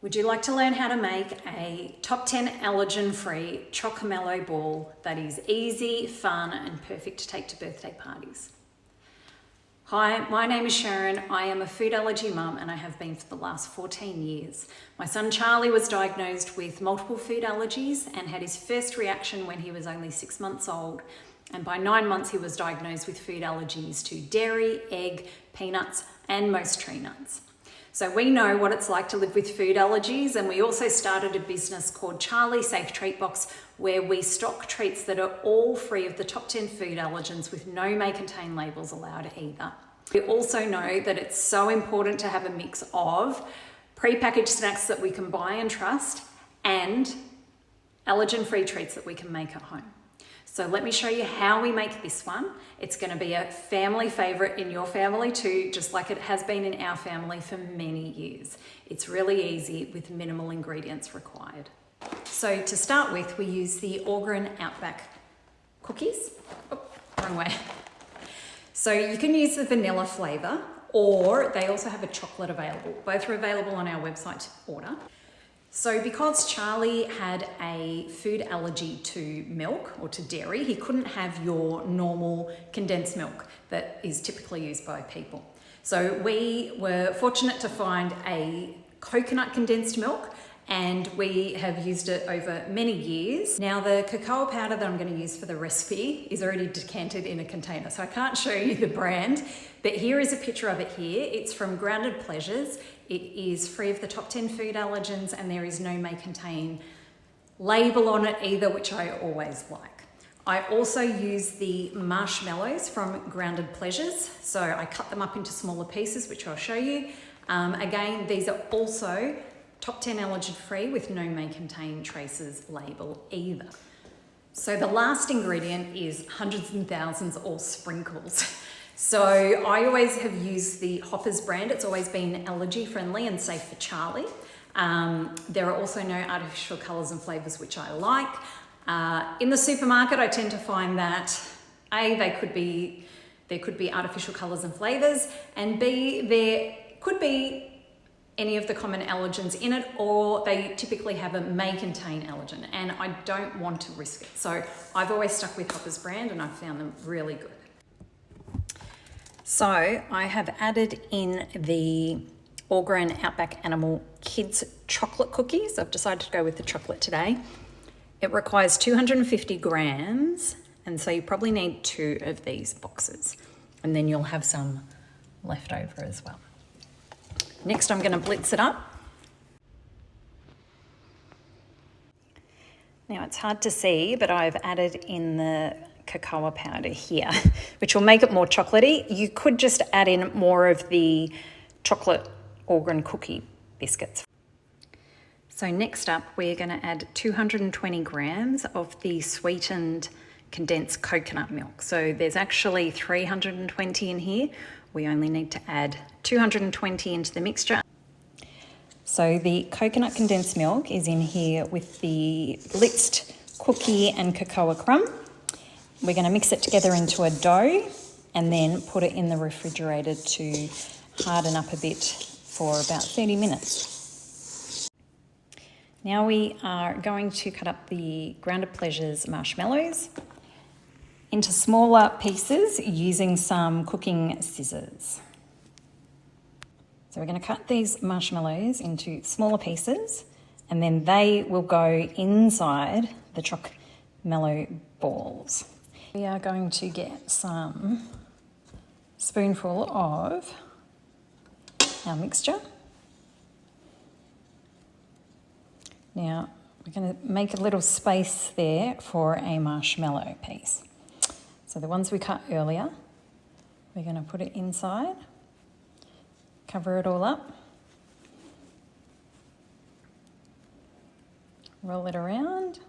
Would you like to learn how to make a top 10 allergen-free Chocmallow ball that is easy, fun, and perfect to take to birthday parties? Hi, my name is Sharon. I am a food allergy mum and I have been for the last 14 years. My son Charlie was diagnosed with multiple food allergies and had his first reaction when he was only 6 months old. And by 9 months, he was diagnosed with food allergies to dairy, egg, peanuts, and most tree nuts. So we know what it's like to live with food allergies, and we also started a business called Charlie Safe Treat Box where we stock treats that are all free of the top 10 food allergens with no may contain labels allowed either. We also know that it's so important to have a mix of pre-packaged snacks that we can buy and trust and allergen-free treats that we can make at home. So let me show you how we make this one. It's going to be a family favorite in your family too, just like it has been in our family for many years. It's really easy with minimal ingredients required. So to start with, we use the Organ Outback cookies. Oh, wrong way. So you can use the vanilla flavor, or they also have a chocolate available. Both are available on our website to order. So because Charlie had a food allergy to milk or to dairy, he couldn't have your normal condensed milk that is typically used by people. So we were fortunate to find a coconut condensed milk, and we have used it over many years. Now the cacao powder that I'm going to use for the recipe is already decanted in a container, so I can't show you the brand, but here is a picture of it here. It's from Grounded Pleasures. It is free of the top 10 food allergens, and there is no may contain label on it either, which I always like. I also use the marshmallows from Grounded Pleasures. So I cut them up into smaller pieces, which I'll show you. Again, these are also top 10 allergen free with no may contain traces label either. So the last ingredient is hundreds and thousands or sprinkles. So I always have used the Hoppers brand. It's always been allergy friendly and safe for Charlie. There are also no artificial colors and flavors, which I like. In the supermarket, I tend to find that A, there could be artificial colors and flavors, and B, there could be any of the common allergens in it, or they typically have a may contain allergen, and I don't want to risk it. So I've always stuck with Hoppers brand and I've found them really good. So I have added in the Organ Outback Animal Kids chocolate cookies. I've decided to go with the chocolate today. It requires 250 grams, and so you probably need 2 of these boxes, and then you'll have some left over as well. Next, I'm going to blitz it up. Now it's hard to see, but I've added in the cacao powder here, which will make it more chocolatey. You could just add in more of the chocolate organ cookie biscuits. So next up, we're going to add 220 grams of the sweetened condensed coconut milk. So there's actually 320 in here. We only need to add 220 into the mixture. So the coconut condensed milk is in here with the blitzed cookie and cocoa crumb. We're going to mix it together into a dough and then put it in the refrigerator to harden up a bit for about 30 minutes. Now we are going to cut up the Grounded Pleasures marshmallows into smaller pieces using some cooking scissors. So we're going to cut these marshmallows into smaller pieces, and then they will go inside the Chocmallow balls. We are going to get some spoonful of our mixture. Now we're going to make a little space there for a marshmallow piece. So the ones we cut earlier, we're going to put it inside, cover it all up, roll it around,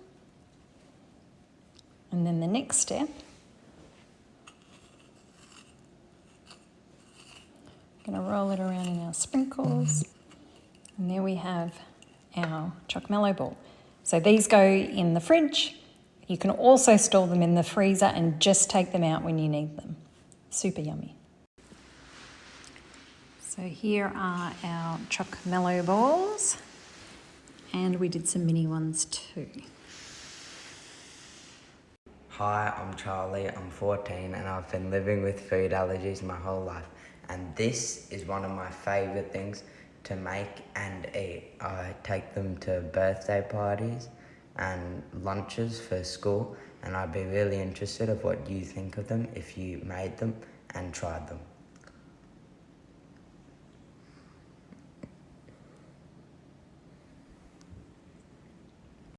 and then the next step, we're going to roll it around in our sprinkles, and there we have our Chocmallow ball. So these go in the fridge. You can also store them in the freezer and just take them out when you need them. Super yummy. So here are our Chocmallow balls. and we did some mini ones too. Hi, I'm Charlie, I'm 14 and I've been living with food allergies my whole life, and this is one of my favourite things to make and eat. I take them to birthday parties and lunches for school, and I'd be really interested of what you think of them if you made them and tried them.